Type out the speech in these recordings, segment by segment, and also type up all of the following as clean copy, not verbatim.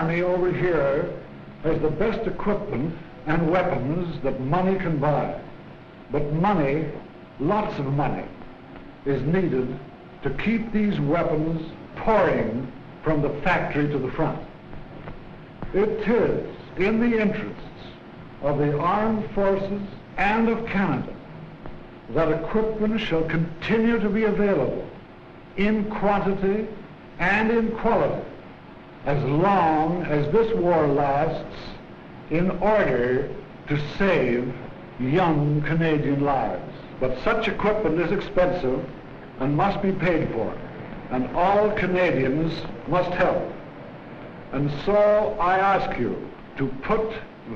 Army over here has the best equipment and weapons that money can buy. But money, lots of money, is needed to keep these weapons pouring from the factory to the front. It is in the interests of the armed forces and of Canada that equipment shall continue to be available in quantity and in quality as long as this war lasts, in order to save young Canadian lives. But such equipment is expensive and must be paid for, and all Canadians must help. And so I ask you to put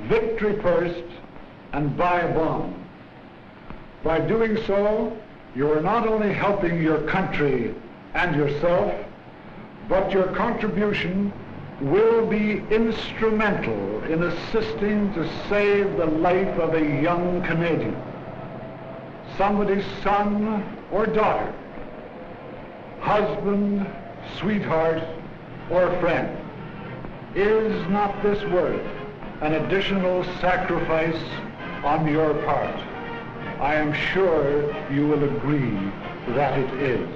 victory first and buy a bomb. By doing so, you are not only helping your country and yourself, but your contribution will be instrumental in assisting to save the life of a young Canadian, somebody's son or daughter, husband, sweetheart, or friend. Is not this worth an additional sacrifice on your part? I am sure you will agree that it is.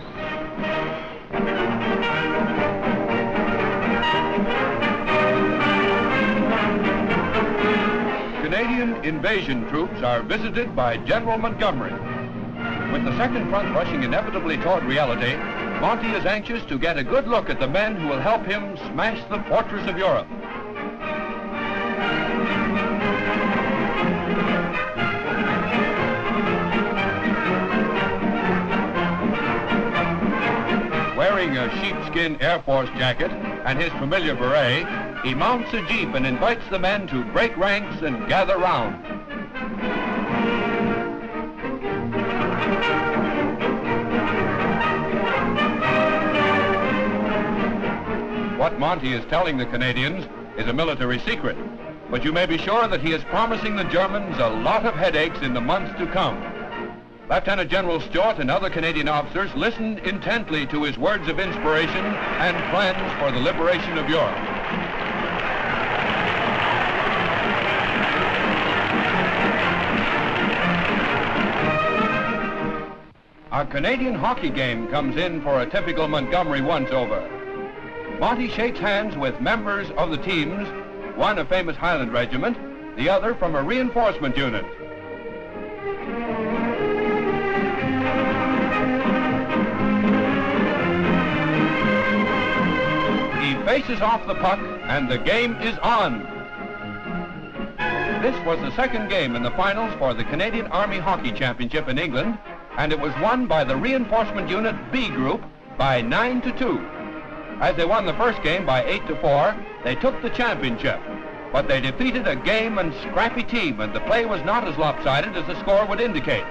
Canadian invasion troops are visited by General Montgomery. With the second front rushing inevitably toward reality, Monty is anxious to get a good look at the men who will help him smash the fortress of Europe. Wearing a sheepskin Air Force jacket and his familiar beret, he mounts a jeep and invites the men to break ranks and gather round. What Monty is telling the Canadians is a military secret, but you may be sure that he is promising the Germans a lot of headaches in the months to come. Lieutenant General Stuart and other Canadian officers listened intently to his words of inspiration and plans for the liberation of Europe. A Canadian hockey game comes in for a typical Montgomery once-over. Monty shakes hands with members of the teams, one a famous Highland Regiment, the other from a reinforcement unit. He faces off the puck, and the game is on. This was the second game in the finals for the Canadian Army Hockey Championship in England, and it was won by the reinforcement unit B group by 9-2. As they won the first game by 8-4, they took the championship. But they defeated a game and scrappy team, and the play was not as lopsided as the score would indicate.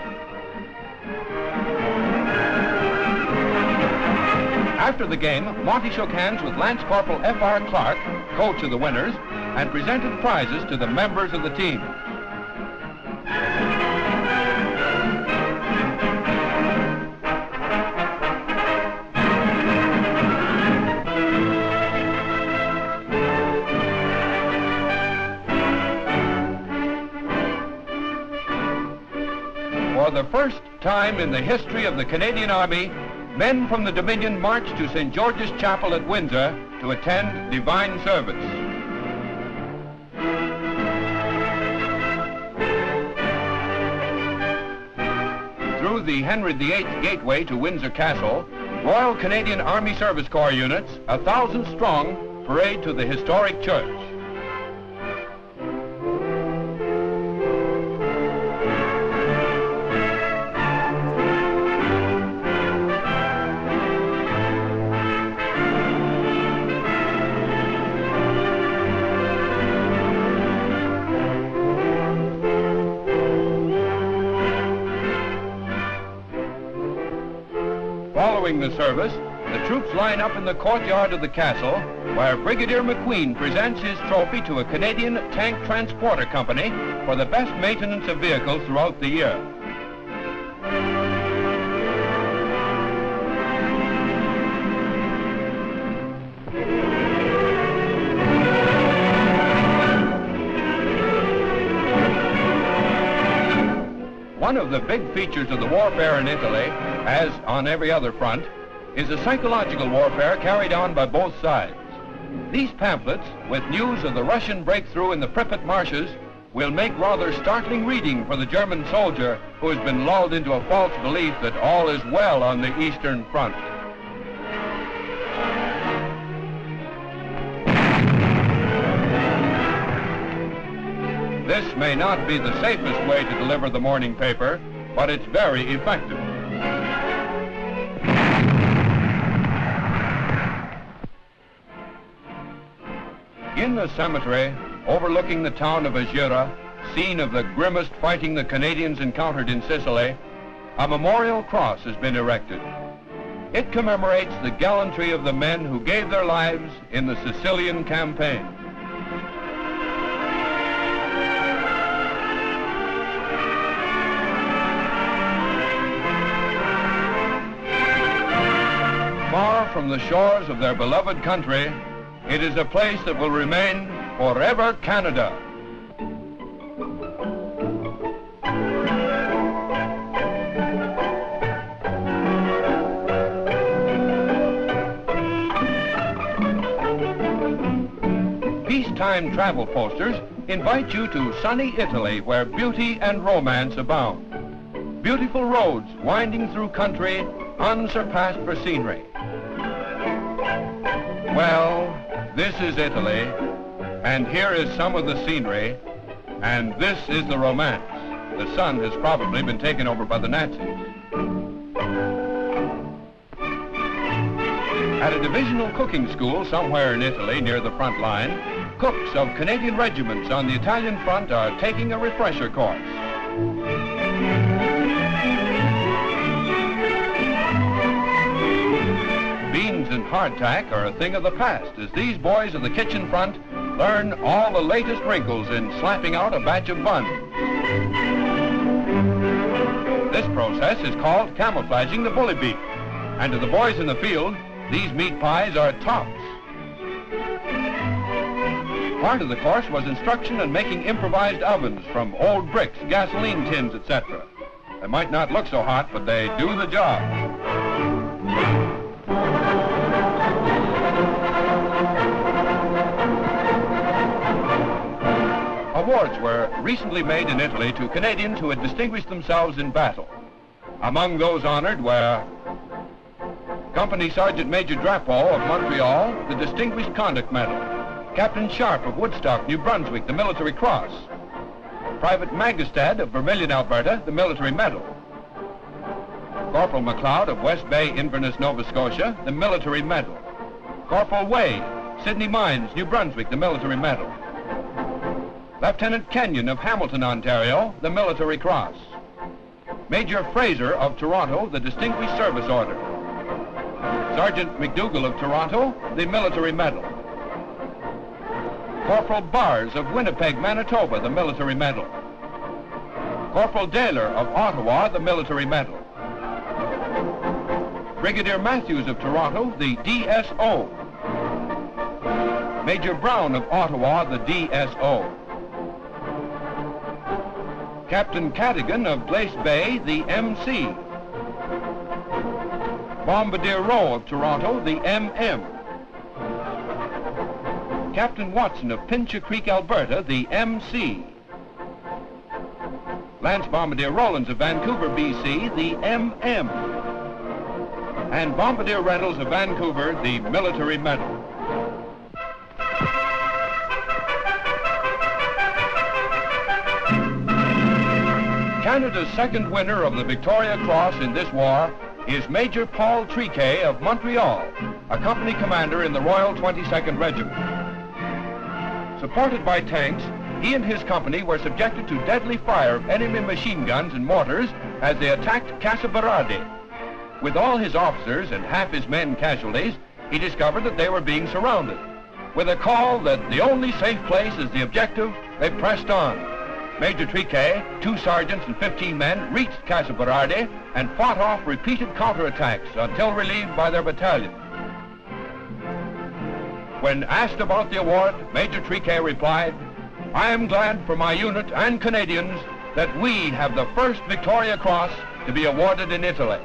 After the game, Monty shook hands with Lance Corporal F.R. Clark, coach of the winners, and presented prizes to the members of the team. For the first time in the history of the Canadian Army, men from the Dominion marched to St. George's Chapel at Windsor to attend divine service. Through the Henry VIII Gateway to Windsor Castle, Royal Canadian Army Service Corps units, 1,000 strong, parade to the historic church. Following the service, the troops line up in the courtyard of the castle, where Brigadier McQueen presents his trophy to a Canadian Tank Transporter Company for the best maintenance of vehicles throughout the year. One of the big features of the warfare in Italy, as on every other front, is a psychological warfare carried on by both sides. These pamphlets, with news of the Russian breakthrough in the Pripyat marshes, will make rather startling reading for the German soldier who has been lulled into a false belief that all is well on the Eastern Front. This may not be the safest way to deliver the morning paper, but it's very effective. In the cemetery, overlooking the town of Agira, scene of the grimmest fighting the Canadians encountered in Sicily, a memorial cross has been erected. It commemorates the gallantry of the men who gave their lives in the Sicilian campaign. Far from the shores of their beloved country, it is a place that will remain forever Canada. Peacetime travel posters invite you to sunny Italy, where beauty and romance abound. Beautiful roads winding through country unsurpassed for scenery. Well, this is Italy, and here is some of the scenery, and this is the romance. The sun has probably been taken over by the Nazis. At a divisional cooking school somewhere in Italy near the front line, cooks of Canadian regiments on the Italian front are taking a refresher course. Beans and hardtack are a thing of the past as these boys of the kitchen front learn all the latest wrinkles in slapping out a batch of buns. This process is called camouflaging the bully beef, and to the boys in the field, these meat pies are tops. Part of the course was instruction on making improvised ovens from old bricks, gasoline tins, etc. They might not look so hot, but they do the job. Awards were recently made in Italy to Canadians who had distinguished themselves in battle. Among those honored were Company Sergeant Major Drapeau of Montreal, the Distinguished Conduct Medal; Captain Sharp of Woodstock, New Brunswick, the Military Cross; Private Magestad of Vermilion, Alberta, the Military Medal; Corporal MacLeod of West Bay, Inverness, Nova Scotia, the Military Medal; Corporal Wade, Sydney Mines, New Brunswick, the Military Medal; Lieutenant Kenyon of Hamilton, Ontario, the Military Cross; Major Fraser of Toronto, the Distinguished Service Order; Sergeant McDougall of Toronto, the Military Medal; Corporal Bars of Winnipeg, Manitoba, the Military Medal; Corporal Daler of Ottawa, the Military Medal; Brigadier Matthews of Toronto, the DSO; Major Brown of Ottawa, the DSO; Captain Cadigan of Glace Bay, the MC; Bombardier Rowe of Toronto, the MM; Captain Watson of Pincha Creek, Alberta, the MC; Lance Bombardier Rollins of Vancouver, BC, the MM; and Bombardier Reynolds of Vancouver, the Military Medal. Canada's second winner of the Victoria Cross in this war is Major Paul Triquet of Montreal, a company commander in the Royal 22nd Regiment. Supported by tanks, he and his company were subjected to deadly fire of enemy machine guns and mortars as they attacked Casa Berardi. With all his officers and half his men casualties, he discovered that they were being surrounded. With a call that the only safe place is the objective, they pressed on. Major Triquet, 2 sergeants and 15 men reached Casa Berardi and fought off repeated counterattacks until relieved by their battalion. When asked about the award, Major Triquet replied, "I am glad for my unit and Canadians that we have the first Victoria Cross to be awarded in Italy.